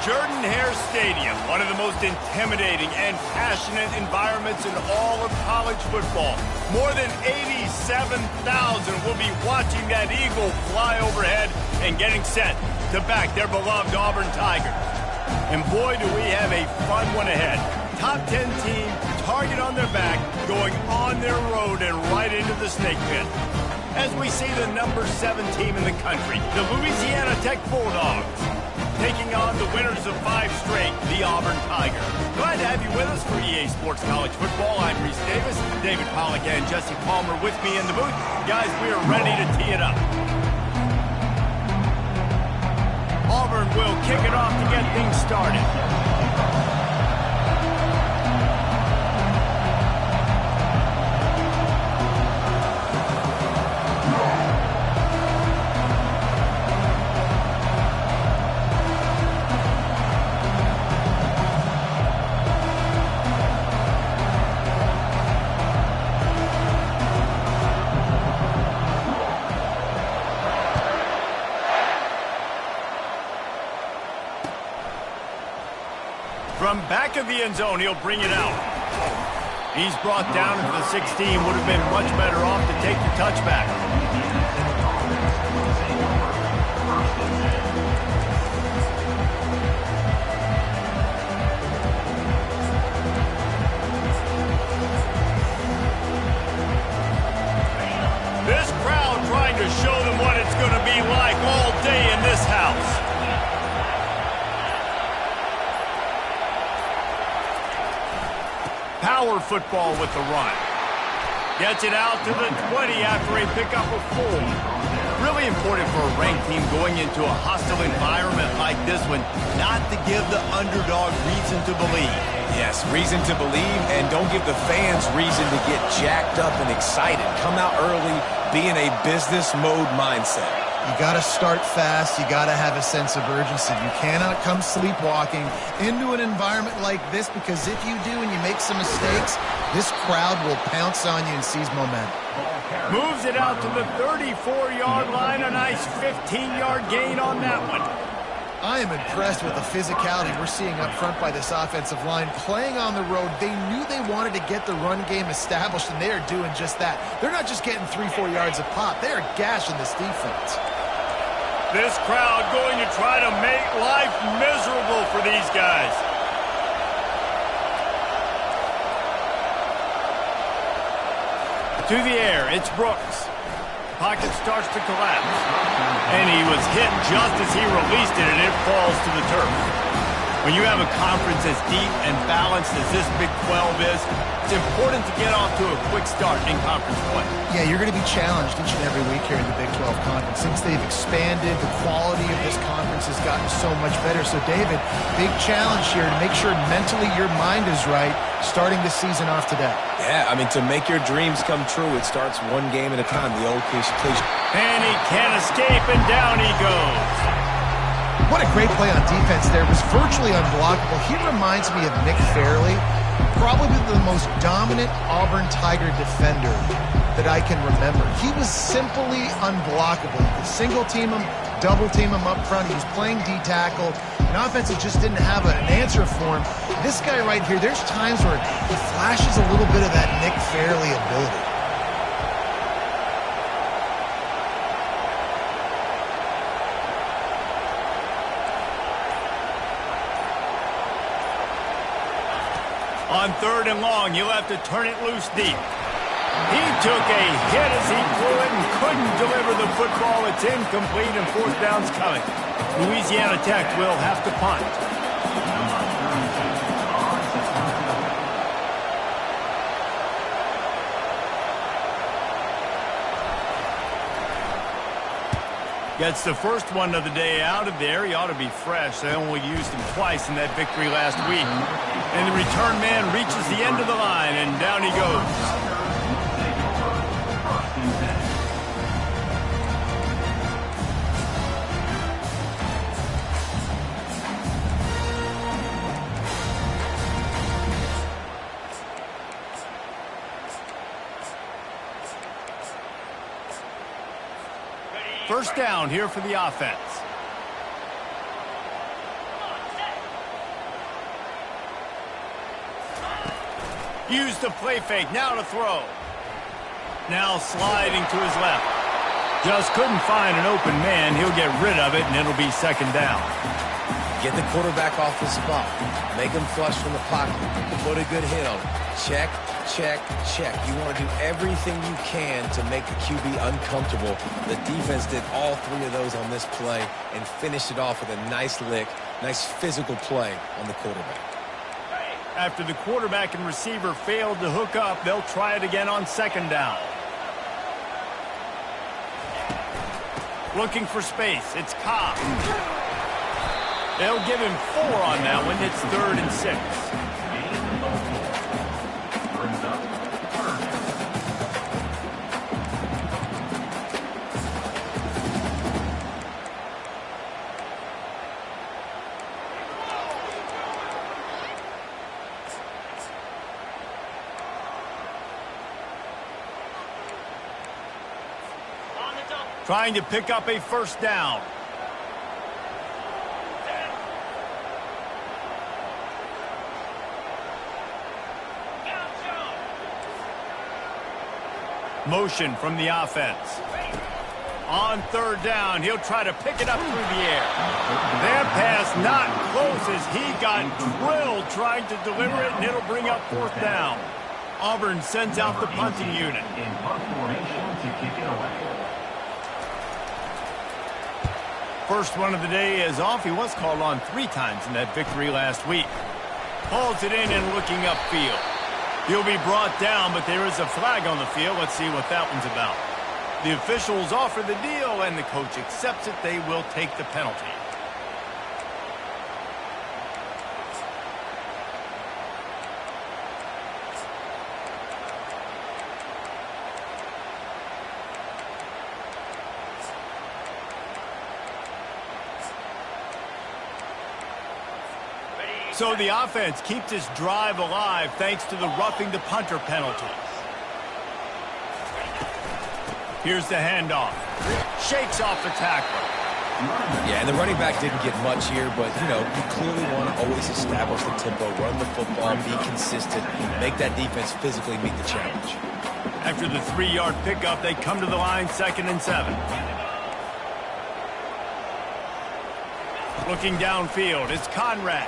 Jordan-Hare Stadium, one of the most intimidating and passionate environments in all of college football. More than 87,000 will be watching that eagle fly overhead and getting set to back their beloved Auburn Tigers. And boy, do we have a fun one ahead. Top 10 team, target on their back, going on their road and right into the snake pit. As we see the number 7 team in the country, the Louisiana Tech Bulldogs, taking on the winners of 5 straight, the Auburn Tigers. Glad to have you with us for EA Sports College Football. I'm Reese Davis, David Pollack and Jesse Palmer with me in the booth. Guys, we are ready to tee it up. Auburn will kick it off to get things started. From back of the end zone, he'll bring it out. He's brought down at the 16. Would have been much better off to take the touchback. This crowd trying to show them what it's going to be like all day in this house. Power football with the run. Gets it out to the 20 after a pickup of 4. Really important for a ranked team going into a hostile environment like this one, not to give the underdog reason to believe. Yes, reason to believe, and don't give the fans reason to get jacked up and excited. Come out early, be in a business mode mindset. You got to start fast. You got to have a sense of urgency. You cannot come sleepwalking into an environment like this, because if you do and you make some mistakes, this crowd will pounce on you and seize momentum. Moves it out to the 34-yard line. A nice 15-yard gain on that one. I am impressed with the physicality we're seeing up front by this offensive line. Playing on the road, they knew they wanted to get the run game established, and they are doing just that. They're not just getting 3-4 yards a pop. They are gashing this defense. This crowd going to try to make life miserable for these guys. To the air, it's Brooks. Pocket starts to collapse. And he was hit just as he released it, and it falls to the turf. When you have a conference as deep and balanced as this Big 12 is, it's important to get off to a quick start in conference play. Yeah, you're going to be challenged each and every week here in the Big 12 Conference. Since they've expanded, the quality of this conference has gotten so much better. So, David, big challenge here to make sure mentally your mind is right starting the season off today. Yeah, I mean, to make your dreams come true, it starts one game at a time. The old cliche. And he can't escape, and down he goes. What a great play on defense there. It was virtually unblockable. He reminds me of Nick Fairley, probably the most dominant Auburn Tiger defender that I can remember. He was simply unblockable. You could single team him, double team him up front. He was playing D-tackle, and offenses just didn't have an answer for him. This guy right here, there's times where he flashes a little bit of that Nick Fairley ability. On 3rd and long, he'll have to turn it loose deep. He took a hit as he threw it and couldn't deliver the football. It's incomplete, and 4th down's coming. Louisiana Tech will have to punt. Gets the first one of the day out of there. He ought to be fresh. They only used him twice in that victory last week. And the return man reaches the end of the line, and down he goes. First down here for the offense. Used the play fake, now to throw. Now sliding to his left. Just couldn't find an open man. He'll get rid of it, and it'll be second down. Get the quarterback off the spot. Make him flush from the pocket. Put a good hit on him. Check, check, check. You want to do everything you can to make the QB uncomfortable. The defense did all three of those on this play and finished it off with a nice lick, nice physical play on the quarterback. After the quarterback and receiver failed to hook up, they'll try it again on second down. Looking for space. It's Cobb. They'll give him 4 on that one. It's 3rd and 6. Trying to pick up a first down. Motion from the offense. On third down, he'll try to pick it up through the air. That pass not close as he got drilled trying to deliver it, and it'll bring up 4th down. Auburn sends out the punting unit. In punt formation to kick it away. First one of the day is off. He was called on 3 times in that victory last week. Hauls it in and looking upfield. He'll be brought down, but there is a flag on the field. Let's see what that one's about. The officials offer the deal, and the coach accepts it. They will take the penalty. So the offense keeps this drive alive thanks to the roughing the punter penalty. Here's the handoff. Shakes off the tackler. Yeah, and the running back didn't get much here, but, you know, you clearly want to always establish the tempo, run the football, be consistent, make that defense physically meet the challenge. After the 3-yard pickup, they come to the line 2nd and 7. Looking downfield, it's Conrad.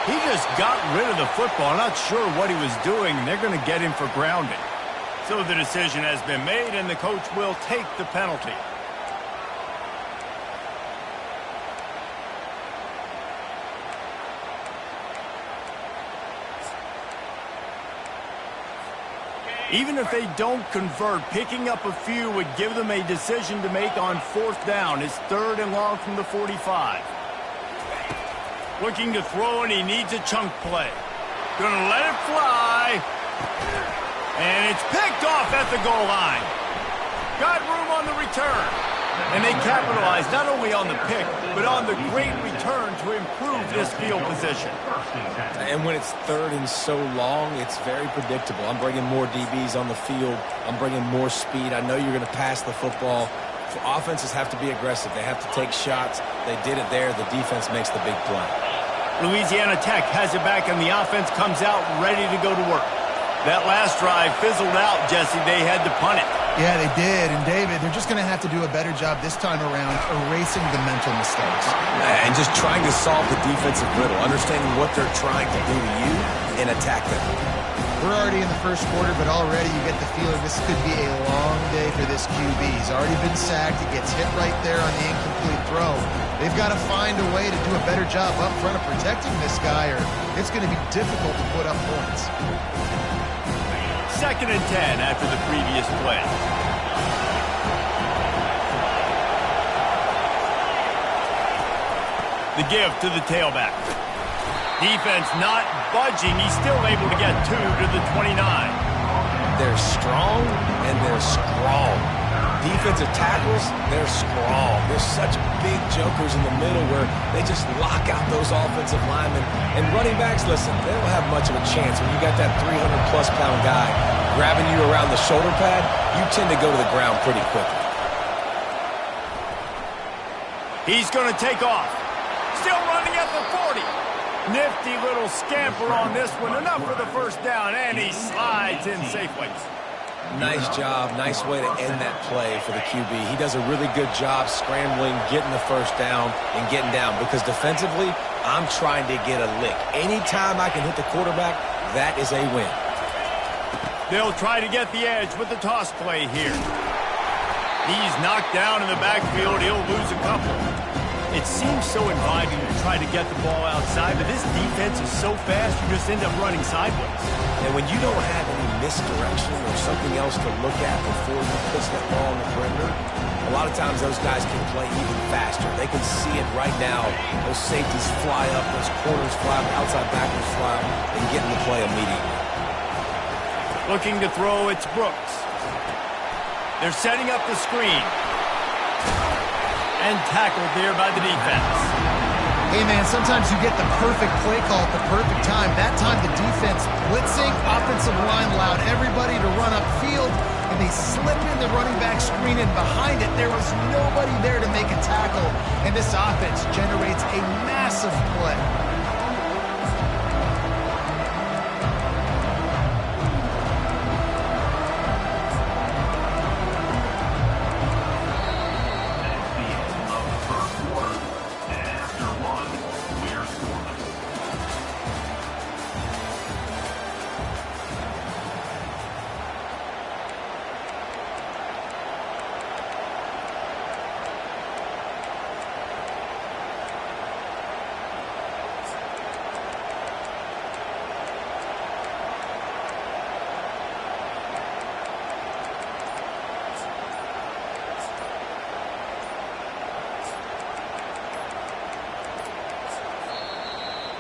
He just got rid of the football. Not sure what he was doing, and they're going to get him for grounding. So the decision has been made, and the coach will take the penalty. Even if they don't convert, picking up a few would give them a decision to make on 4th down. It's 3rd and long from the 45. Looking to throw, and he needs a chunk play. Gonna let it fly. And it's picked off at the goal line. Got room on the return. And they capitalize not only on the pick, but on the great return to improve this field position. And when it's 3rd and so long, it's very predictable. I'm bringing more DBs on the field. I'm bringing more speed. I know you're going to pass the football. Offenses have to be aggressive. They have to take shots. They did it there. The defense makes the big play. Louisiana Tech has it back, and the offense comes out ready to go to work. That last drive fizzled out, Jesse. They had to punt it. Yeah, they did. And, David, they're just going to have to do a better job this time around erasing the mental mistakes. And just trying to solve the defensive riddle, understanding what they're trying to do to you and attack them. We're already in the first quarter, but already you get the feeling this could be a long day for this QB. He's already been sacked. He gets hit right there on the incomplete throw. They've got to find a way to do a better job up front of protecting this guy, or it's going to be difficult to put up points. 2nd and 10 after the previous play. The give to the tailback. Defense not budging. He's still able to get 2 to the 29. They're strong and they're strong. Defensive tackles, they're strong. There's such big jokers in the middle where they just lock out those offensive linemen. And running backs, listen, they don't have much of a chance. When you got that 300-plus pound guy grabbing you around the shoulder pad, you tend to go to the ground pretty quickly. He's going to take off. Still running at the 40. Nifty little scamper on this one. Enough for the first down, and he slides in safely. Nice job. Nice way to end that play for the QB. He does a really good job scrambling, getting the first down, and getting down. Because defensively, I'm trying to get a lick. Anytime I can hit the quarterback, that is a win. They'll try to get the edge with the toss play here. He's knocked down in the backfield. He'll lose a couple. It seems so inviting to try to get the ball outside, but this defense is so fast, you just end up running sideways. And when you don't have any misdirection or something else to look at before you pitch that ball on the perimeter, a lot of times those guys can play even faster. They can see it right now. Those safeties fly up, those corners fly up, outside backers fly up, and get in the play immediately. Looking to throw, it's Brooks. They're setting up the screen. And tackled there by the defense. Hey, man, sometimes you get the perfect play call at the perfect time. That time the defense blitzing, offensive line allowed everybody to run upfield, and they slip in the running back screen, and behind it there was nobody there to make a tackle, and this offense generates a massive play.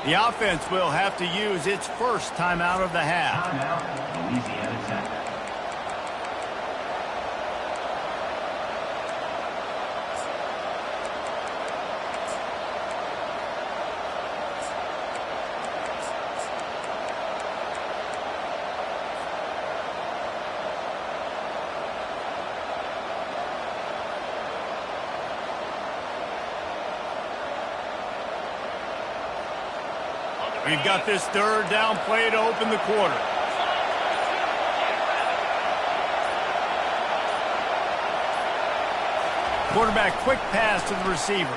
The offense will have to use its first timeout of the half. Timeout, Louisiana Tech. We've got this third down play to open the quarter. Quarterback quick pass to the receiver.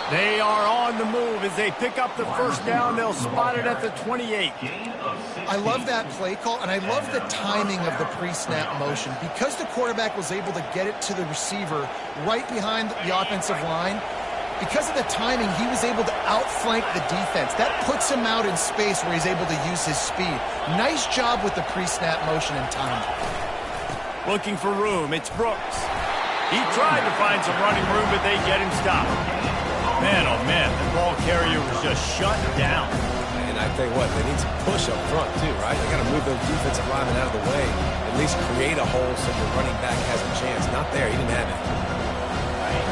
They are on the move as they pick up the first down. They'll spot it at the 28. I love that play call, and I love the timing of the pre-snap motion. Because the quarterback was able to get it to the receiver right behind the offensive line, because of the timing, he was able to outflank the defense. That puts him out in space where he's able to use his speed. Nice job with the pre-snap motion and timing. Looking for room, it's Brooks. He tried to find some running room, but they get him stopped. Man, oh man, the ball carrier was just shut down. And I tell you what, they need some push up front too, right? They got to move those defensive linemen out of the way, at least create a hole so the running back has a chance. Not there, he didn't have it.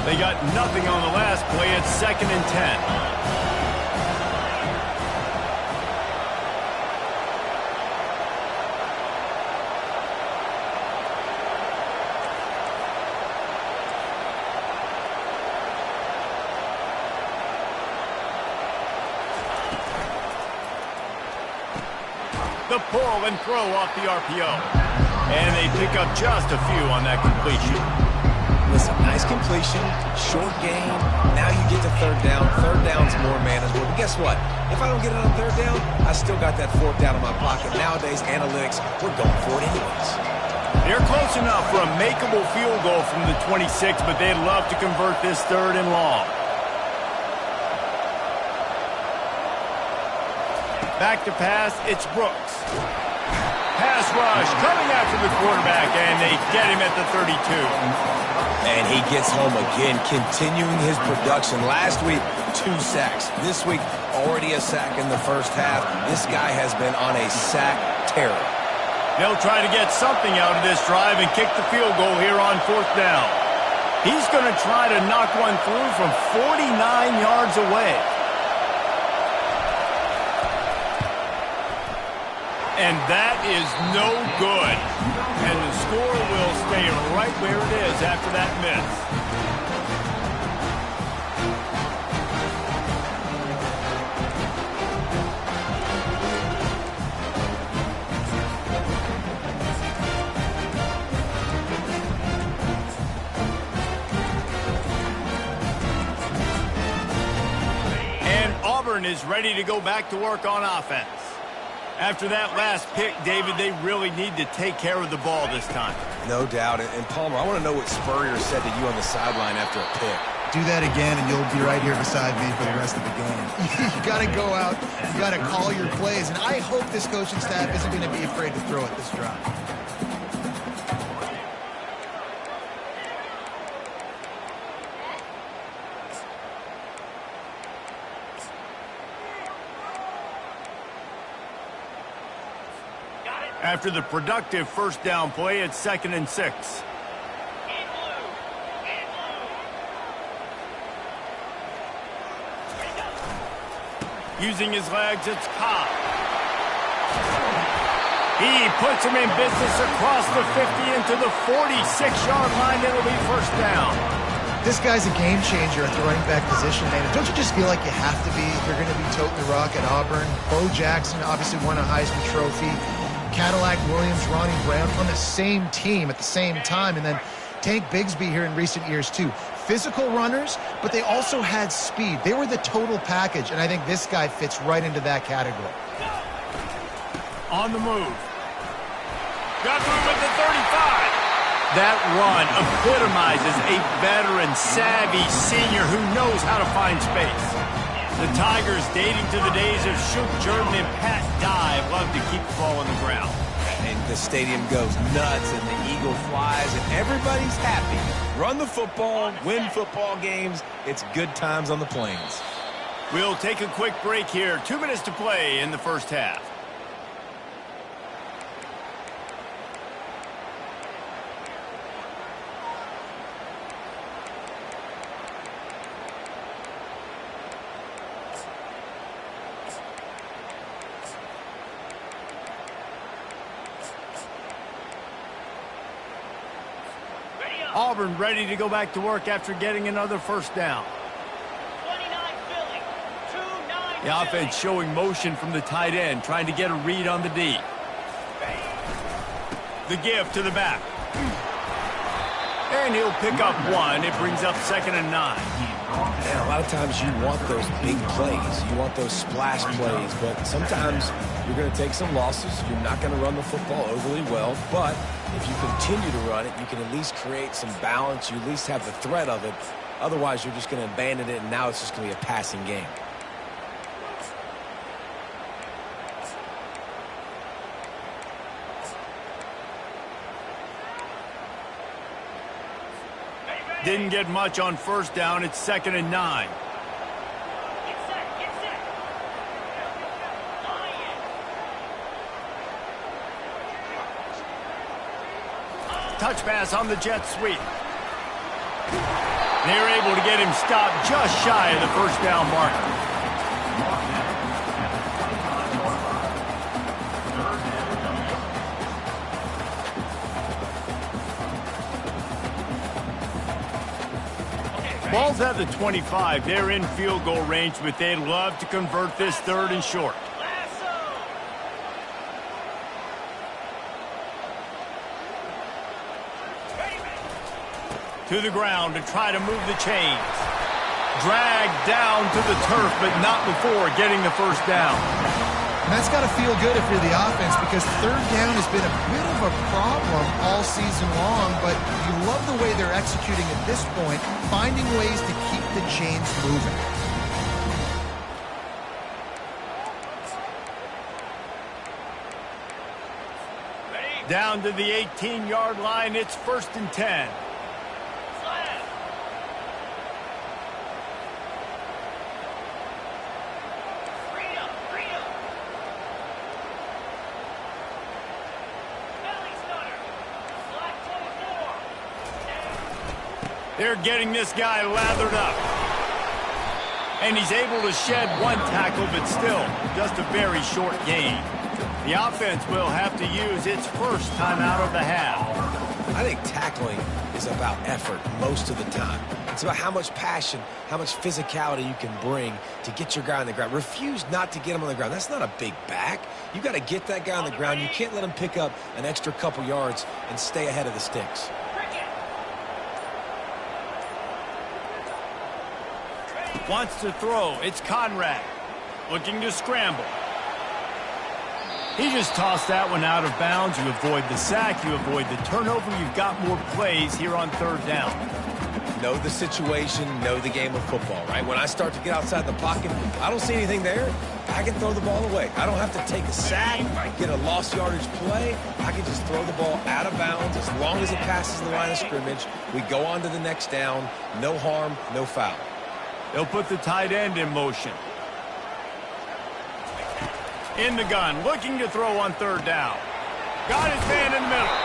They got nothing on the last play. It's 2nd and 10. The pull and throw off the RPO. And they pick up just a few on that completion. Listen, nice completion, short game. Now you get to third down. Third down's more manageable. But guess what? If I don't get it on third down, I still got that fourth down in my pocket. Nowadays, analytics, we're going for it anyways. They're close enough for a makeable field goal from the 26, but they'd love to convert this 3rd and long. Back to pass, it's Brooks. Pass rush coming after the quarterback, and they get him at the 32. And he gets home again, continuing his production. Last week, 2 sacks. This week, already a sack in the first half. This guy has been on a sack terror. They'll try to get something out of this drive and kick the field goal here on 4th down. He's going to try to knock one through from 49 yards away. And that is no good. And the score will stay right where it is after that miss. is ready to go back to work on offense. After that last pick, David, they really need to take care of the ball this time. No doubt. And Palmer, I want to know what Spurrier said to you on the sideline after a pick. Do that again, and you'll be right here beside me for the rest of the game. You got to go out. You got to call your plays. And I hope this coaching staff isn't going to be afraid to throw it this drive. After the productive first down play, it's 2nd and 6. Using his legs, it's Cobb. He puts him in business across the 50 into the 46-yard line. It'll be first down. This guy's a game changer at the running back position, man. Don't you just feel like you have to be if you're going to be toting the rock at Auburn? Bo Jackson obviously won a Heisman Trophy. Cadillac Williams, Ronnie Brown on the same team at the same time. And then Tank Bigsby here in recent years, too. Physical runners, but they also had speed. They were the total package, and I think this guy fits right into that category. On the move. Got room at the 35. That run epitomizes a veteran, savvy senior who knows how to find space. The Tigers, dating to the days of Shook Jordan and Pat Dye, love to keep the ball on the ground. And the stadium goes nuts, and the eagle flies, and everybody's happy. Run the football, win football games. It's good times on the plains. We'll take a quick break here. 2 minutes to play in the first half. Auburn ready to go back to work after getting another first down. 29 Philly, 2-9 The offense showing motion from the tight end, trying to get a read on the D. The give to the back. And he'll pick up one. It brings up 2nd and 9. Man, a lot of times you want those big plays. You want those splash plays. But sometimes you're going to take some losses. You're not going to run the football overly well. But if you continue to run it, you can at least create some balance. You at least have the threat of it. Otherwise, you're just going to abandon it, and now it's just going to be a passing game. Didn't get much on first down. It's 2nd and 9. Get set. Touch pass on the jet sweep. They're able to get him stopped just shy of the first down marker. Ball's at the 25. They're in field goal range, but they'd love to convert this 3rd and short. To the ground to try to move the chains. Dragged down to the turf, but not before getting the first down. And that's got to feel good if you're the offense, because 3rd down has been a bit of a problem all season long, but you love the way they're executing at this point, finding ways to keep the chains moving. Down to the 18-yard line, it's 1st and 10. They're getting this guy lathered up. And he's able to shed one tackle, but still, just a very short gain. The offense will have to use its first timeout of the half. I think tackling is about effort most of the time. It's about how much passion, how much physicality you can bring to get your guy on the ground. Refuse not to get him on the ground. That's not a big back. You got to get that guy on the ground. You can't let him pick up an extra couple yards and stay ahead of the sticks. Wants to throw. It's Conrad. looking to scramble. He just tossed that one out of bounds. You avoid the sack, you avoid the turnover. You've got more plays here on third down. Know the situation, know the game of football, right? When I start to get outside the pocket, I don't see anything there, I can throw the ball away. I don't have to take a sack, get a lost yardage play. I can just throw the ball out of bounds as long as it passes the line of scrimmage. We go on to the next down. No harm, no foul. They'll put the tight end in motion. In the gun, looking to throw on third down. Got his man in the middle.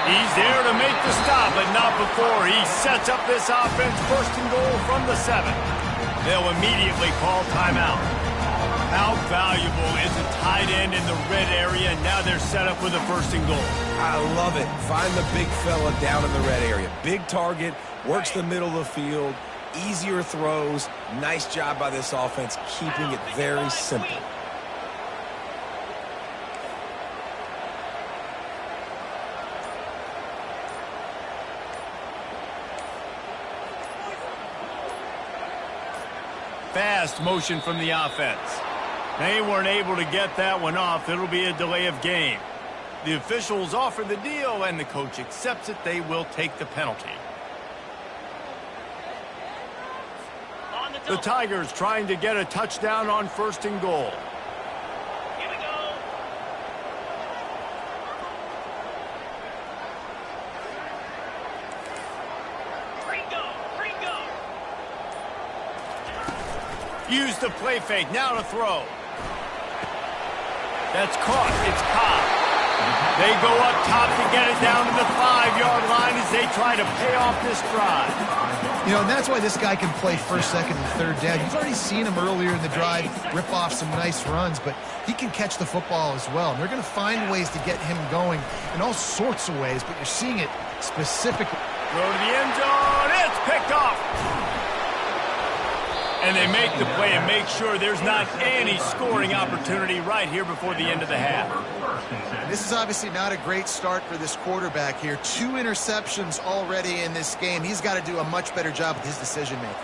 He's there to make the stop, but not before he sets up this offense. First and goal from the 7. They'll immediately call timeout. How valuable is a tight end in the red area? Now they're set up with a first and goal. I love it. Find the big fella down in the red area. Big target, works the middle of the field, easier throws. Nice job by this offense, keeping it very simple. Fast motion from the offense. They weren't able to get that one off. It'll be a delay of game. The officials offer the deal, and the coach accepts it. They will take the penalty. The Tigers trying to get a touchdown on first and goal. Here we go. Use the play fake. Now to throw. That's caught. It's Cobb. They go up top to get it down to the 5-yard line as they try to pay off this drive. You know, and that's why this guy can play first, second, and third down. You've already seen him earlier in the drive rip off some nice runs, but he can catch the football as well. And they're going to find ways to get him going in all sorts of ways, but you're seeing it specifically. Throw to the end zone. It's picked off. And they make the play and make sure there's not any scoring opportunity right here before the end of the half. This is obviously not a great start for this quarterback here. 2 interceptions already in this game. He's got to do a much better job with his decision-making.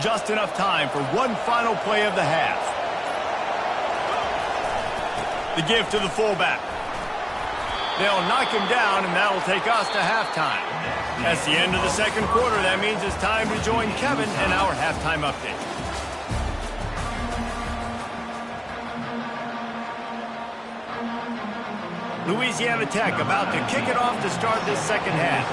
Just enough time for one final play of the half. The give to the fullback. They'll knock him down, and that'll take us to halftime. That's the end of the second quarter. That means it's time to join Kevin and our halftime update. Louisiana Tech about to kick it off to start this second half.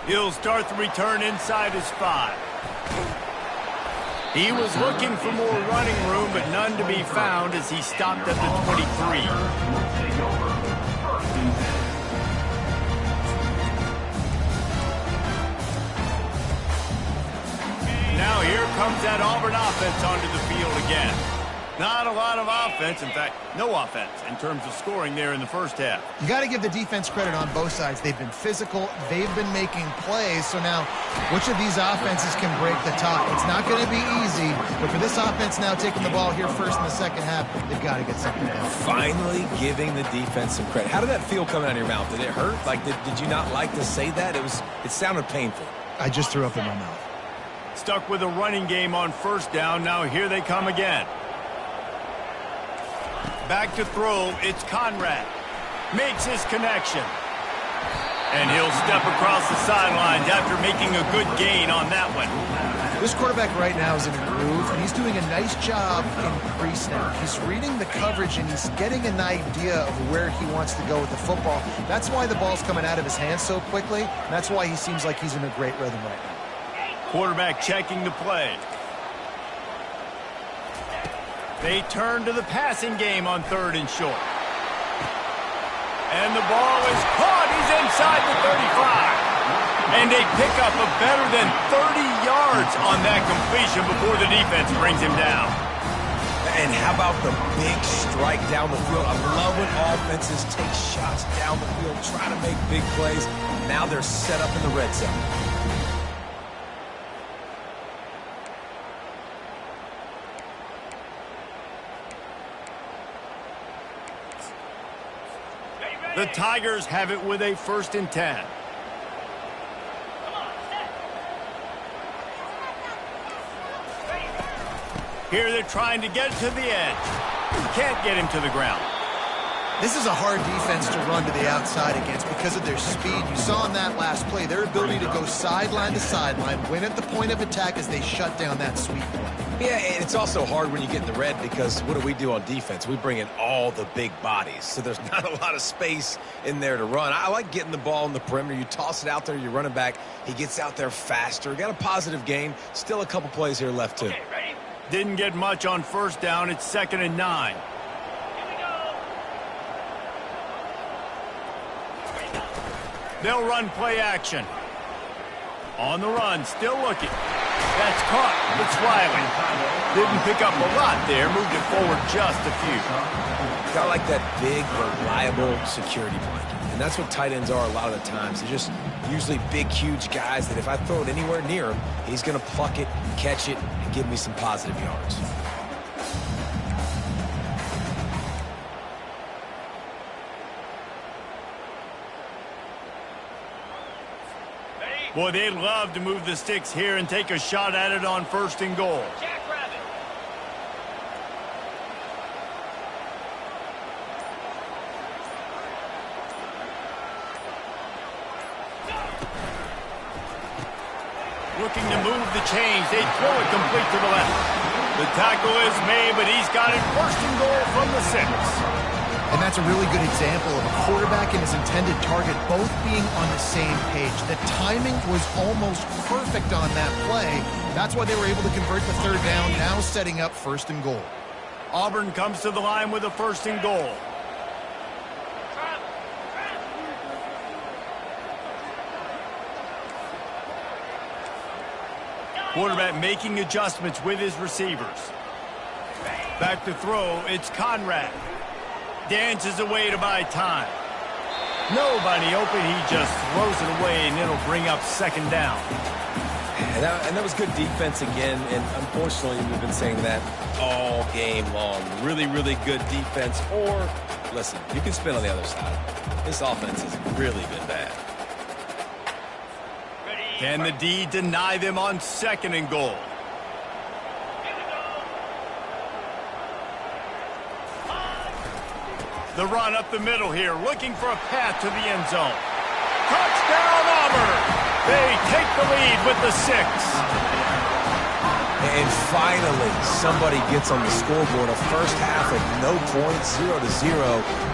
He'll start the return inside his 5. He was looking for more running room, but none to be found as he stopped at the 23. Now here comes that Auburn offense onto the field again. Not a lot of offense, in fact, no offense in terms of scoring there in the first half. You got to give the defense credit on both sides. They've been physical. They've been making plays. So now, which of these offenses can break the top? It's not going to be easy, but for this offense now taking the ball here first in the second half, they've got to get something done. Finally giving the defense some credit. How did that feel coming out of your mouth? Did it hurt? Like, did you not like to say that? It sounded painful. I just threw up in my mouth. Stuck with a running game on first down. Now here they come again. Back to throw, it's Conrad. Makes his connection. And he'll step across the sidelines after making a good gain on that one. This quarterback right now is in a groove, and he's doing a nice job in pre-snap. He's reading the coverage, and he's getting an idea of where he wants to go with the football. That's why the ball's coming out of his hands so quickly, and that's why he seems like he's in a great rhythm right now. Quarterback checking the play. They turn to the passing game on third and short. And the ball is caught. He's inside the 35. And they pick up a better than 30 yards on that completion before the defense brings him down. And how about the big strike down the field? I love when offenses take shots down the field, try to make big plays. Now they're set up in the red zone. The Tigers have it with a 1st and 10. Here they're trying to get to the edge. Can't get him to the ground. This is a hard defense to run to the outside against because of their speed. You saw in that last play their ability to go sideline to sideline, win at the point of attack as they shut down that sweep play. Yeah, and it's also hard when you get in the red because what do we do on defense? We bring in all the big bodies, so there's not a lot of space in there to run. I like getting the ball in the perimeter. You toss it out there, you're running back. He gets out there faster. Got a positive gain. Still a couple plays here left, too. Okay, ready? Didn't get much on 1st down. It's 2nd and 9. Here we go. They'll run play action. On the run, still looking. That's caught. It's Riley. Didn't pick up a lot there. Moved it forward just a few. Got like that big, reliable security blanket. And that's what tight ends are a lot of the times. They're just usually big, huge guys that if I throw it anywhere near him, he's going to pluck it, catch it, and give me some positive yards. Boy, they'd love to move the sticks here and take a shot at it on 1st and goal. Jackrabbit. Looking to move the chains. They throw it complete to the left. The tackle is made, but he's got it 1st and goal from the 6. And that's a really good example of a quarterback and his intended target both being on the same page. The timing was almost perfect on that play. That's why they were able to convert the 3rd down, now setting up 1st and goal. Auburn comes to the line with a 1st and goal. Quarterback making adjustments with his receivers. Back to throw, it's Conrad. Dances away to buy time. Nobody open, he just throws it away, and it'll bring up 2nd down. And that was good defense again, and unfortunately we've been saying that all game long. Really, really good defense, or, listen, you can spin on the other side. This offense has really been bad. Can the D deny them on 2nd and goal? The run up the middle here, looking for a path to the end zone. Touchdown, Auburn! They take the lead with the 6. And finally, somebody gets on the scoreboard. A first half of no points, 0-0.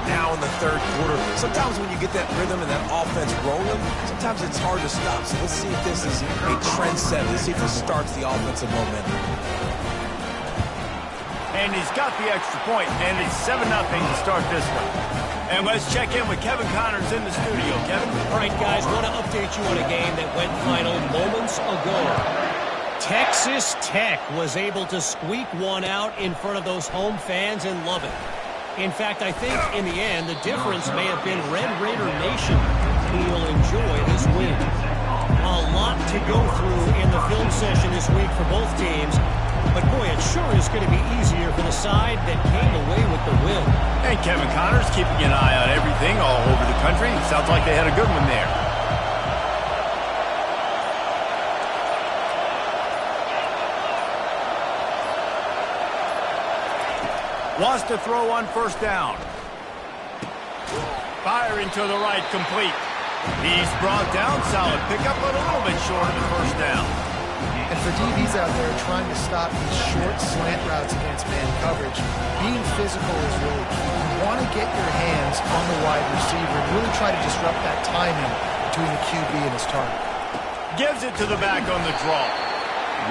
Now in the 3rd quarter. Sometimes when you get that rhythm and that offense rolling, sometimes it's hard to stop. So let's see if this is a trend set. Let's see if this starts the offensive momentum. And he's got the extra point, and it's 7-0 to start this one. And let's check in with Kevin Connors in the studio. Kevin? All right, guys, want to update you on a game that went final moments ago. Texas Tech was able to squeak one out in front of those home fans in Lubbock. In fact, I think in the end, the difference may have been Red Raider Nation, who will enjoy this win. A lot to go through in the film session this week for both teams. But, boy, it sure is going to be easier for the side that came away with the win. And Kevin Connors keeping an eye on everything all over the country. Sounds like they had a good one there. Wants to throw on 1st down. Firing to the right, complete. He's brought down, solid pickup, but a little bit short of the 1st down. And for DBs out there trying to stop these short slant routes against man coverage, being physical is really key. You want to get your hands on the wide receiver and really try to disrupt that timing between the QB and his target. Gives it to the back on the draw.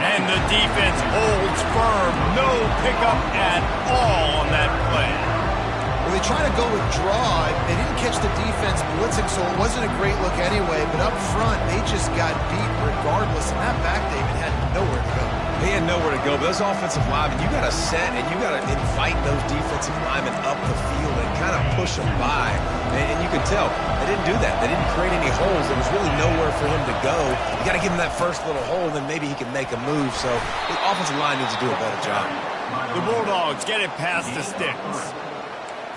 And the defense holds firm. No pickup at all on that play. Well, they try to go with draw. They didn't catch the defense blitzing, so it wasn't a great look anyway. But up front, they just got beat regardless. And that back, David, had nowhere to go. Yeah, didn't know where to go, but those offensive linemen, you got to set and you got to invite those defensive linemen up the field and kind of push them by. And you could tell they didn't do that. They didn't create any holes. There was really nowhere for him to go. You got to give him that first little hole, then maybe he can make a move. So the offensive line needs to do a better job. The Bulldogs get it past the sticks.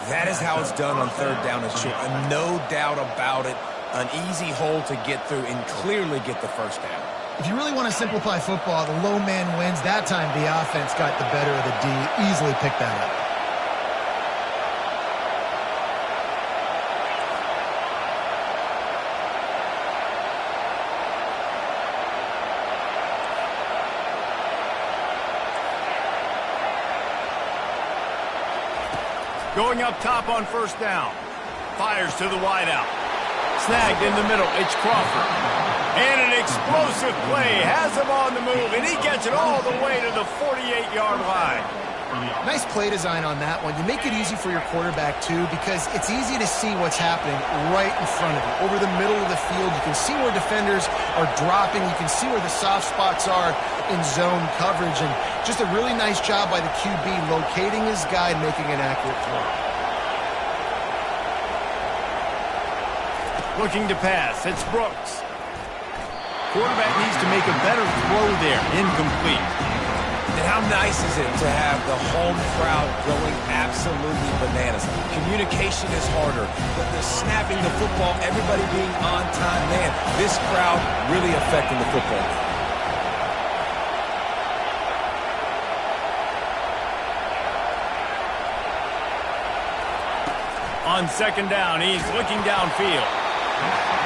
That is how it's done on third down and short. No doubt about it. An easy hole to get through and clearly get the first down. If you really want to simplify football, the low man wins. That time the offense got the better of the D. Easily picked that up. Going up top on first down. Fires to the wideout. Snagged in the middle. It's Crawford. And an explosive play. Has him on the move, and he gets it all the way to the 48-yard line. Nice play design on that one. You make it easy for your quarterback, too, because it's easy to see what's happening right in front of you. Over the middle of the field, you can see where defenders are dropping. You can see where the soft spots are in zone coverage. And just a really nice job by the QB locating his guy and making an accurate throw. Looking to pass. It's Brooks. Quarterback needs to make a better throw there. Incomplete. And how nice is it to have the home crowd going absolutely bananas? Communication is harder. The snapping the football, everybody being on time. Man, this crowd really affecting the football game. On second down, he's looking downfield.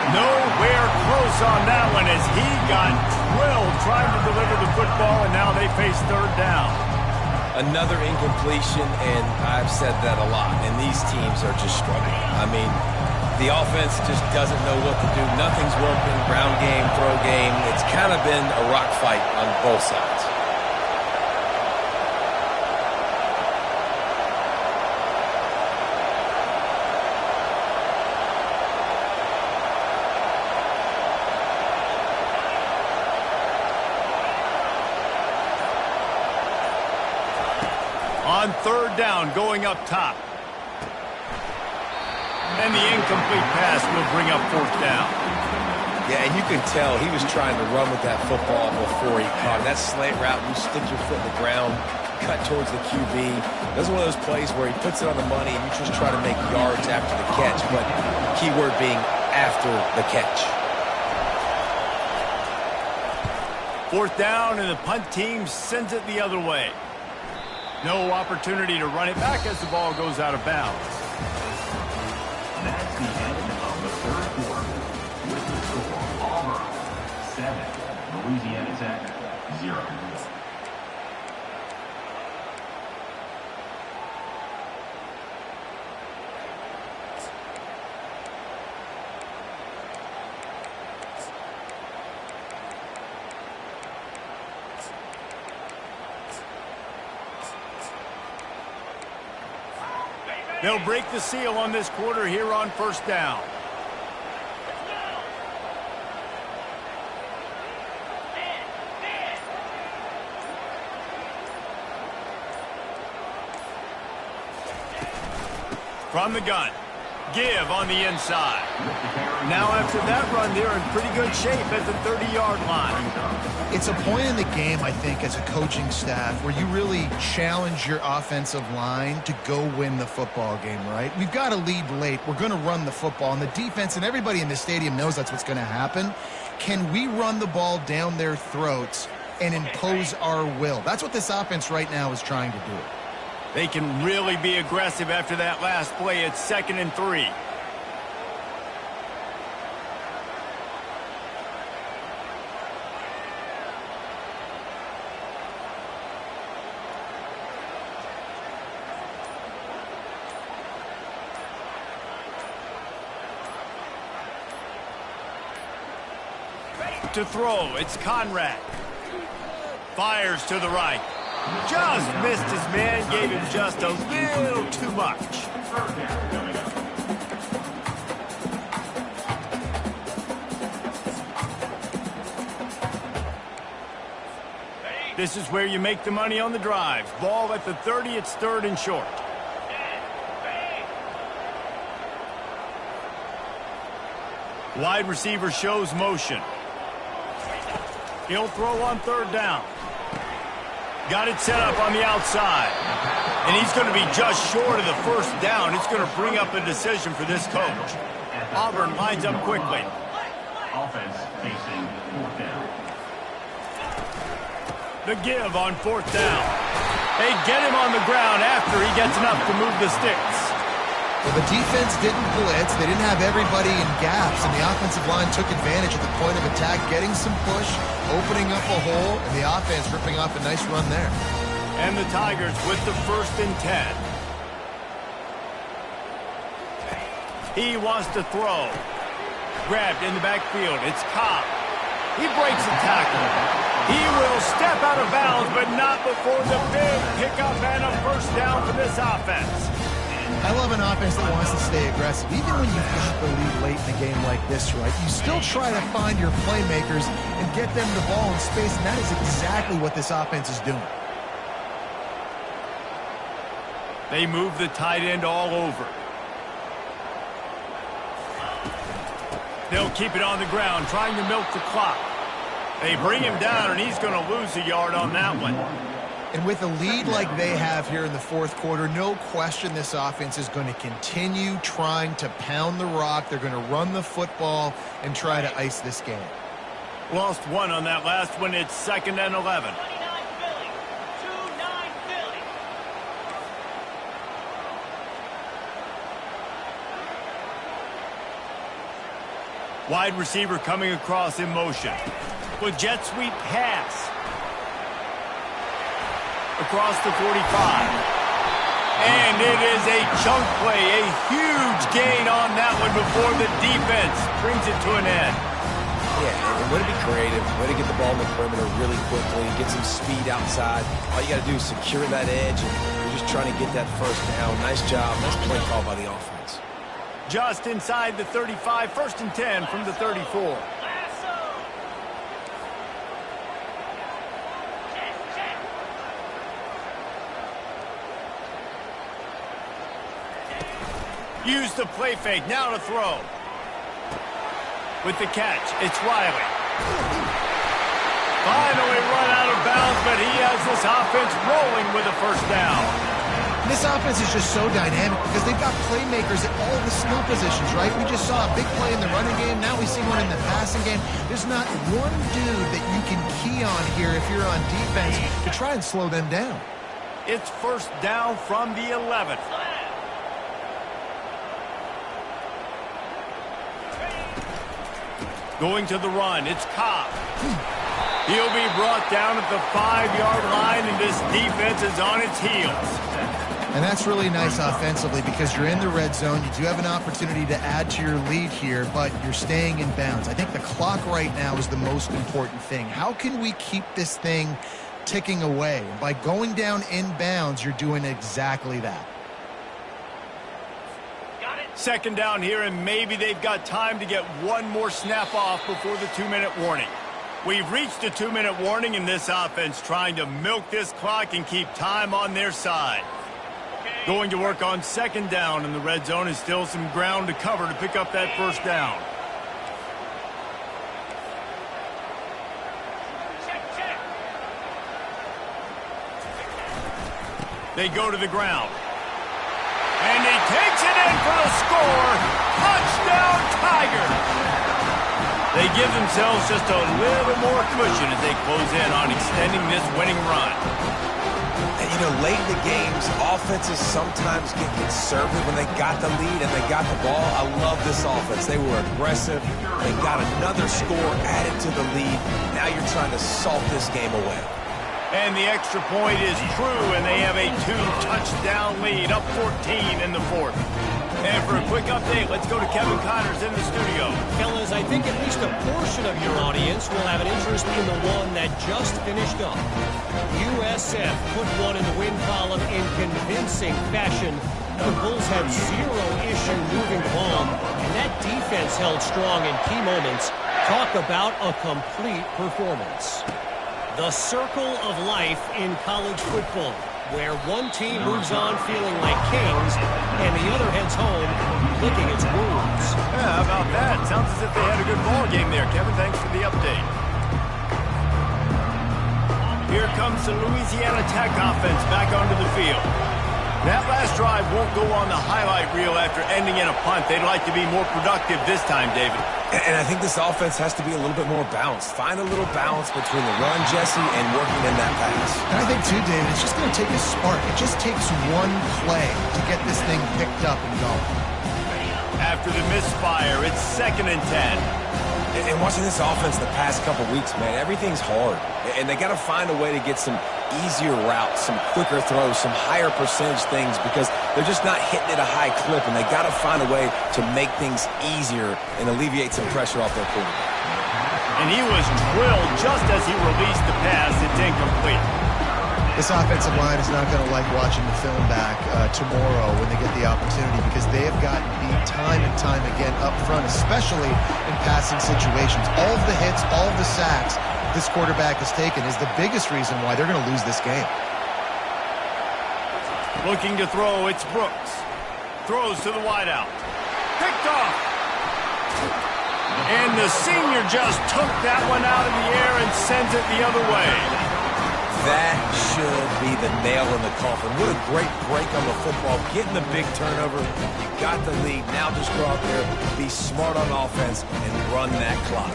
Nowhere close on that one as he got drilled trying to deliver the football, and now they face third down. Another incompletion, and I've said that a lot, and these teams are just struggling. I mean, the offense just doesn't know what to do. Nothing's working, ground game, throw game. It's kind of been a rock fight on both sides. On third down, going up top. And the incomplete pass will bring up fourth down. Yeah, and you can tell he was trying to run with that football before he caught it. That slant route, you stick your foot in the ground, cut towards the QB. That's one of those plays where he puts it on the money and you just try to make yards after the catch, but key word being after the catch. Fourth down, and the punt team sends it the other way. No opportunity to run it back as the ball goes out of bounds. That's the end of the third quarter. With the score, Auburn 7, Louisiana Tech 0. They'll break the seal on this quarter here on first down. From the gun. Give on the inside. Now after that run, they're in pretty good shape at the 30-yard line. It's a point in the game, I think, as a coaching staff where you really challenge your offensive line to go win the football game, right? We've got to lead late. We're going to run the football. And the defense and everybody in the stadium knows that's what's going to happen. Can we run the ball down their throats and impose our will? That's what this offense right now is trying to do. They can really be aggressive after that last play. It's 2nd and 3. To throw, it's Conrad. Fires to the right. Just missed his man, gave him just a little too much. This is where you make the money on the drives. Ball at the 30, it's 3rd and short. Wide receiver shows motion. He'll throw on 3rd down. Got it set up on the outside. And he's going to be just short of the 1st down. It's going to bring up a decision for this coach. Auburn lines up quickly. Offense facing 4th down. The give on 4th down. They get him on the ground after he gets enough to move the sticks. Well, the defense didn't blitz. They didn't have everybody in gaps, and the offensive line took advantage at the point of attack, getting some push, opening up a hole, and the offense ripping off a nice run there. And the Tigers with the 1st and 10. He wants to throw. Grabbed in the backfield. It's Cobb. He breaks a tackle. He will step out of bounds, but not before the big pickup and a 1st down for this offense. I love an offense that wants to stay aggressive. Even when you've got the lead late in a game like this, right, you still try to find your playmakers and get them the ball in space, and that is exactly what this offense is doing. They move the tight end all over. They'll keep it on the ground, trying to milk the clock. They bring him down, and he's going to lose a yard on that one. And with a lead like they have here in the 4th quarter, no question this offense is going to continue trying to pound the rock. They're going to run the football and try to ice this game. Lost 1 on that last one. It's 2nd and 11. 29 Philly. 2-9 Philly. Wide receiver coming across in motion. With jet sweep pass. Across the 45. And it is a chunk play, a huge gain on that one before the defense brings it to an end. Yeah, and way to be creative, way to get the ball in the perimeter really quickly, get some speed outside. All you got to do is secure that edge, and you're just trying to get that 1st down. Nice job, nice play call by the offense. Just inside the 35, 1st and 10 from the 34. Use the play fake, now to throw. With the catch, it's Riley. Finally run out of bounds, but he has this offense rolling with a 1st down. This offense is just so dynamic because they've got playmakers at all the skill positions, right? We just saw a big play in the running game. Now we see one in the passing game. There's not one dude that you can key on here if you're on defense to try and slow them down. It's 1st down from the 11th. Going to the run, it's Cobb. He'll be brought down at the 5-yard line, and this defense is on its heels. And that's really nice offensively because you're in the red zone. You do have an opportunity to add to your lead here, but you're staying in bounds. I think the clock right now is the most important thing. How can we keep this thing ticking away? And by going down in bounds, you're doing exactly that. 2nd down here, and maybe they've got time to get one more snap off before the 2-minute warning. We've reached a 2-minute warning in this offense, trying to milk this clock and keep time on their side. Going to work on 2nd down, and the red zone is still some ground to cover to pick up that 1st down. They go to the ground. And he takes it in for the score. Touchdown, Tigers. They give themselves just a little more cushion as they close in on extending this winning run. And, you know, late in the games, offenses sometimes get conservative when they got the lead and they got the ball. I love this offense. They were aggressive. They got another score added to the lead. Now you're trying to salt this game away. And the extra point is true, and they have a 2-touchdown lead, up 14 in the 4th. And for a quick update, let's go to Kevin Connors in the studio. Fellas, I think at least a portion of your audience will have an interest in the one that just finished up. USF put one in the win column in convincing fashion. The Bulls had zero issue moving the ball, and that defense held strong in key moments. Talk about a complete performance. The circle of life in college football, where one team moves on feeling like kings and the other heads home licking its wounds. Yeah, how about that? Sounds as if they had a good ball game there, Kevin. Thanks for the update. Here comes the Louisiana Tech offense back onto the field. That last drive won't go on the highlight reel after ending in a punt. They'd like to be more productive this time, David. And I think this offense has to be a little bit more balanced. Find a little balance between the run, Jesse, and working in that pass. And I think, too, David, it's just going to take a spark. It just takes one play to get this thing picked up and going. After the misfire, it's 2nd and 10. And watching this offense the past couple weeks, man, everything's hard. And they got to find a way to get some easier routes, some quicker throws, some higher percentage things because they're just not hitting at a high clip. And they got to find a way to make things easier and alleviate some pressure off their quarterback. And he was drilled just as he released the pass. It's incomplete. This offensive line is not going to like watching the film back tomorrow when they get the opportunity because they have gotten beat time and time again up front, especially in passing situations. All of the hits, all of the sacks this quarterback has taken is the biggest reason why they're going to lose this game. Looking to throw, it's Brooks. Throws to the wideout. Picked off. And the senior just took that one out of the air and sends it the other way. That should be the nail in the coffin. What a great break on the football. Getting the big turnover. You got the lead. Now just go out there, be smart on offense, and run that clock.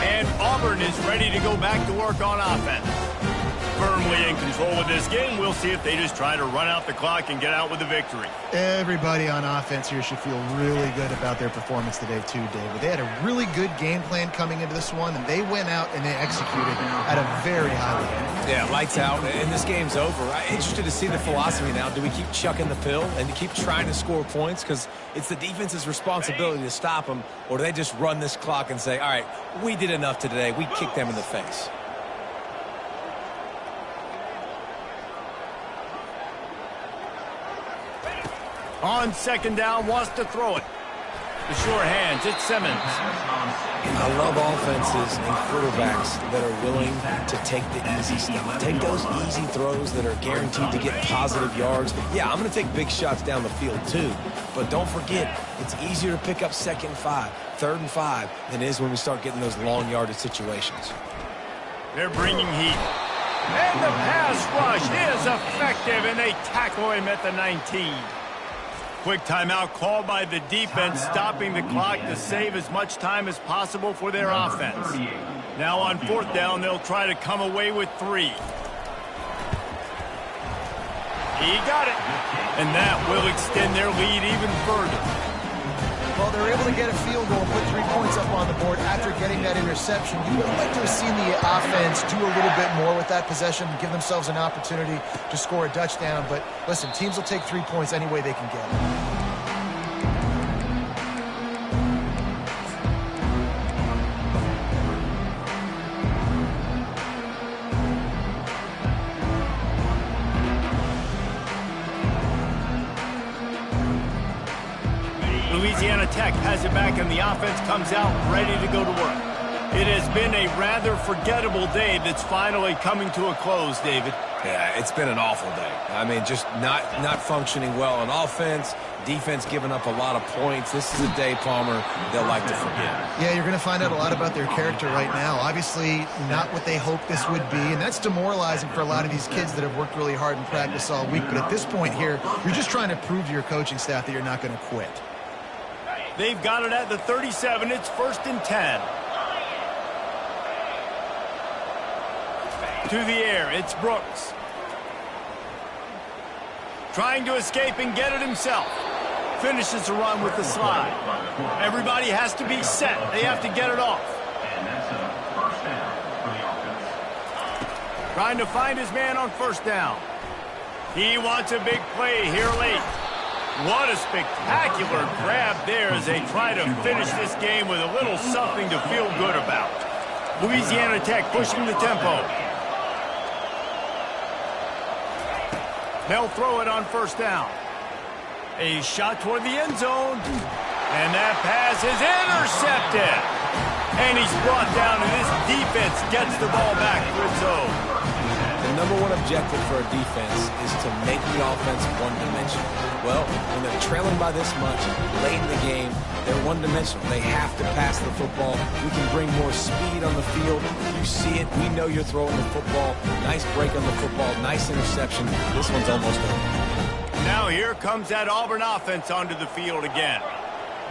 And Auburn is ready to go back to work on offense. Firmly in control of this game. We'll see if they just try to run out the clock and get out with the victory. Everybody on offense here should feel really good about their performance today too, David. They had a really good game plan coming into this one, and they went out and they executed at a very high level. Yeah, lights out, and this game's over. I'm interested to see the philosophy now. Do we keep chucking the pill and keep trying to score points? Because it's the defense's responsibility to stop them, or do they just run this clock and say, all right, we did enough today. We kicked them in the face. On 2nd down, wants to throw it. The sure hands, it's Simmons. I love offenses and quarterbacks that are willing to take the easy stuff. Take those easy throws that are guaranteed to get positive yards. Yeah, I'm going to take big shots down the field too. But don't forget, it's easier to pick up 2nd and 5, 3rd and 5 than it is when we start getting those long yardage situations. They're bringing heat. And the pass rush is effective, and they tackle him at the 19. Quick timeout called by the defense, stopping the clock to save as much time as possible for their offense. Now on 4th down, they'll try to come away with 3. He got it. And that will extend their lead even further. Well, they're able to get a field goal and put 3 points up on the board after getting that interception. You would like to have seen the offense do a little bit more with that possession, give themselves an opportunity to score a touchdown. But listen, teams will take 3 points any way they can get it. Louisiana Tech has it back, and the offense comes out ready to go to work. It has been a rather forgettable day that's finally coming to a close, David. Yeah, it's been an awful day. I mean, just not functioning well on offense, defense giving up a lot of points. This is a day, Palmer, they'll like to forget. Yeah, you're going to find out a lot about their character right now. Obviously, not what they hoped this would be, and that's demoralizing for a lot of these kids that have worked really hard in practice all week. But at this point here, you're just trying to prove to your coaching staff that you're not going to quit. They've got it at the 37. It's 1st and 10. To the air, it's Brooks. Trying to escape and get it himself. Finishes the run with the slide. Everybody has to be set. They have to get it off. And that's a 1st down for the offense. Trying to find his man on 1st down. He wants a big play here late. What a spectacular grab there as they try to finish this game with a little something to feel good about. Louisiana Tech pushing the tempo. They'll throw it on 1st down. A shot toward the end zone. And that pass is intercepted. And he's brought down, and this defense gets the ball back for its own. The number one objective for a defense is to make the offense one-dimensional. Well, when they're trailing by this much, late in the game, they're one-dimensional. They have to pass the football. We can bring more speed on the field. You see it. We know you're throwing the football. Nice break on the football. Nice interception. This one's almost over. Now here comes that Auburn offense onto the field again.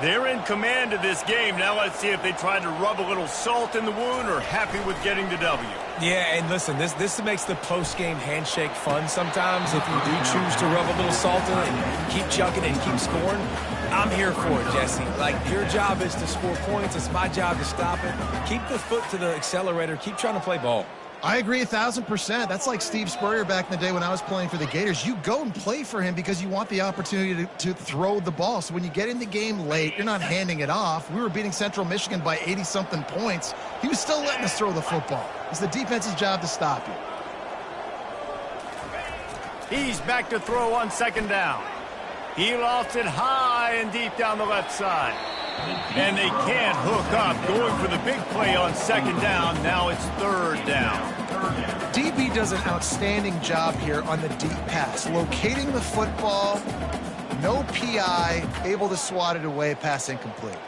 They're in command of this game. Now let's see if they try to rub a little salt in the wound or happy with getting the W. Yeah, and listen, this makes the post-game handshake fun sometimes. If you do choose to rub a little salt in it and keep chucking and keep scoring, I'm here for it, Jesse. Like, your job is to score points. It's my job to stop it. Keep the foot to the accelerator. Keep trying to play ball. I agree 1,000%. That's like Steve Spurrier back in the day when I was playing for the Gators. You go and play for him because you want the opportunity to throw the ball. So when you get in the game late, you're not handing it off. We were beating Central Michigan by 80-something points. He was still letting us throw the football. It's the defense's job to stop you. He's back to throw on second down. He lofts it high and deep down the left side. And they can't hook up. Going for the big play on second down. Now it's third down. DB does an outstanding job here on the deep pass. Locating the football, no PI, able to swat it away, pass incomplete.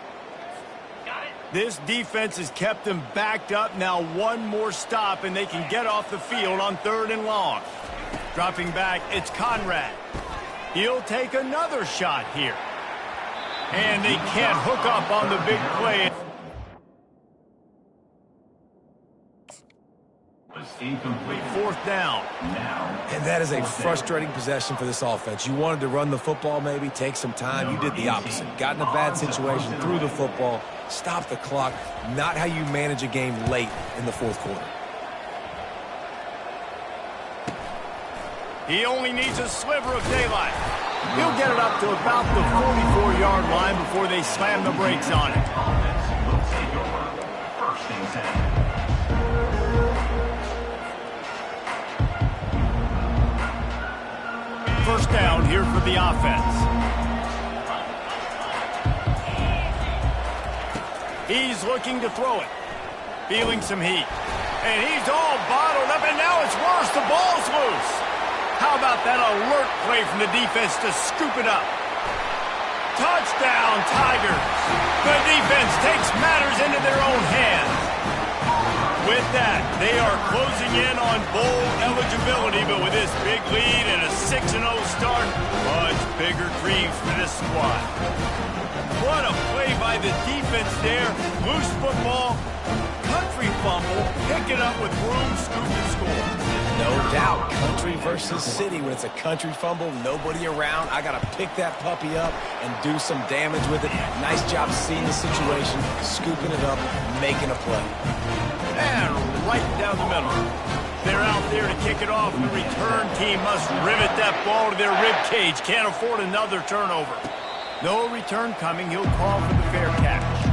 This defense has kept them backed up. Now one more stop, and they can get off the field on third and long. Dropping back, it's Conrad. He'll take another shot here. And they can't hook up on the big play. Incomplete. Fourth down. And that is a frustrating possession for this offense. You wanted to run the football maybe, take some time. You did the opposite. Got in a bad situation, threw the football, stopped the clock. Not how you manage a game late in the fourth quarter. He only needs a sliver of daylight. He'll get it up to about the 44-yard line before they slam the brakes on it. Will take over. First and 10. First down here for the offense. He's looking to throw it. Feeling some heat. And he's all bottled up, and now it's worse. The ball's loose. How about that alert play from the defense to scoop it up? Touchdown, Tigers. The defense takes matters into their own hands. With that, they are closing in on bowl eligibility, but with this big lead and a 6-0 start, much bigger dreams for this squad. What a play by the defense there. Loose football, country fumble, pick it up with room, scoop and score. No doubt, country versus city. When it's a country fumble, nobody around, I got to pick that puppy up and do some damage with it. Nice job seeing the situation, scooping it up, making a play. And right down the middle. They're out there to kick it off. The return team must rivet that ball to their rib cage. Can't afford another turnover. No return coming. He'll call for the fair catch.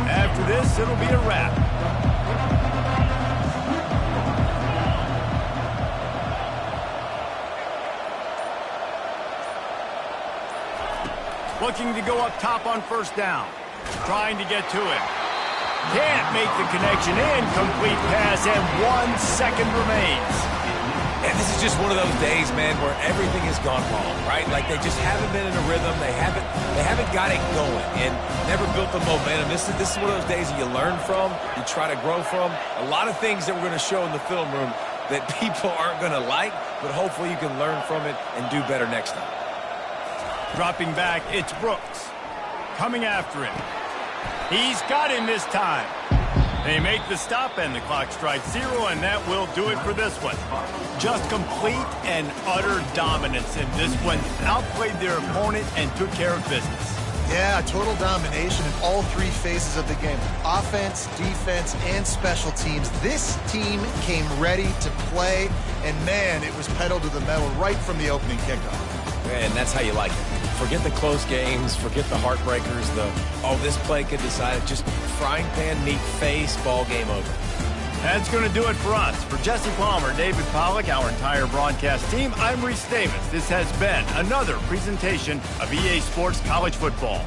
After this, it'll be a wrap. Looking to go up top on first down. Trying to get to it. Can't make the connection. Incomplete pass, and 1 second remains. And this is just one of those days, man, where everything has gone wrong, right? Like they just haven't been in a rhythm. They haven't got it going and never built the momentum. This is one of those days that you learn from, you try to grow from. A lot of things that we're going to show in the film room that people aren't going to like, but hopefully you can learn from it and do better next time. Dropping back, it's Brooks. Coming after him. He's got him this time. They make the stop, and the clock strikes 0, and that will do it for this one. Just complete and utter dominance, and this one outplayed their opponent and took care of business. Yeah, total domination in all three phases of the game. Offense, defense, and special teams. This team came ready to play, and man, it was pedal to the metal right from the opening kickoff. And that's how you like it. Forget the close games, forget the heartbreakers, this play could decide it. Just frying pan, neat face, ball game over. That's going to do it for us. For Jesse Palmer, David Pollack, our entire broadcast team, I'm Reese Davis. This has been another presentation of EA Sports College Football.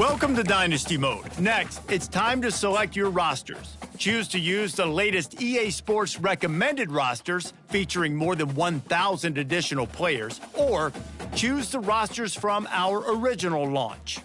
Welcome to Dynasty Mode. Next, it's time to select your rosters. Choose to use the latest EA Sports recommended rosters featuring more than 1,000 additional players, or choose the rosters from our original launch.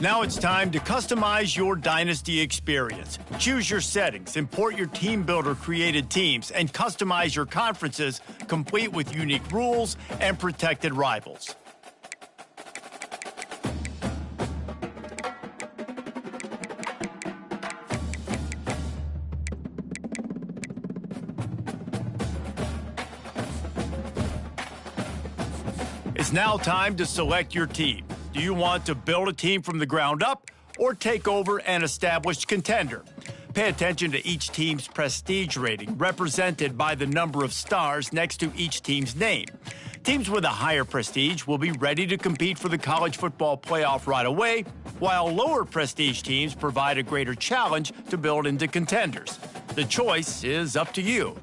Now it's time to customize your Dynasty experience. Choose your settings, import your team builder created teams, and customize your conferences, complete with unique rules and protected rivals. It's now time to select your team. Do you want to build a team from the ground up or take over an established contender? Pay attention to each team's prestige rating, represented by the number of stars next to each team's name. Teams with a higher prestige will be ready to compete for the college football playoff right away, while lower prestige teams provide a greater challenge to build into contenders. The choice is up to you.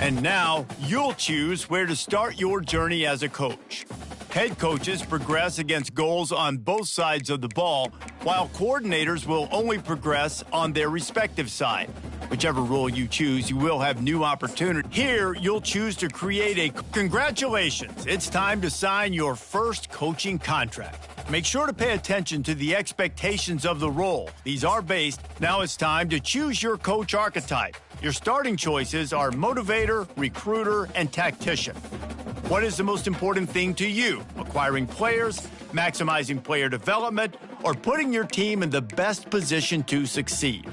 And now, you'll choose where to start your journey as a coach. Head coaches progress against goals on both sides of the ball, while coordinators will only progress on their respective side. Whichever role you choose, you will have new opportunities. Here, you'll choose to create a... Congratulations! It's time to sign your first coaching contract. Make sure to pay attention to the expectations of the role. These are based. Now it's time to choose your coach archetype. Your starting choices are motivator, recruiter, and tactician. What is the most important thing to you? Acquiring players, maximizing player development, or putting your team in the best position to succeed?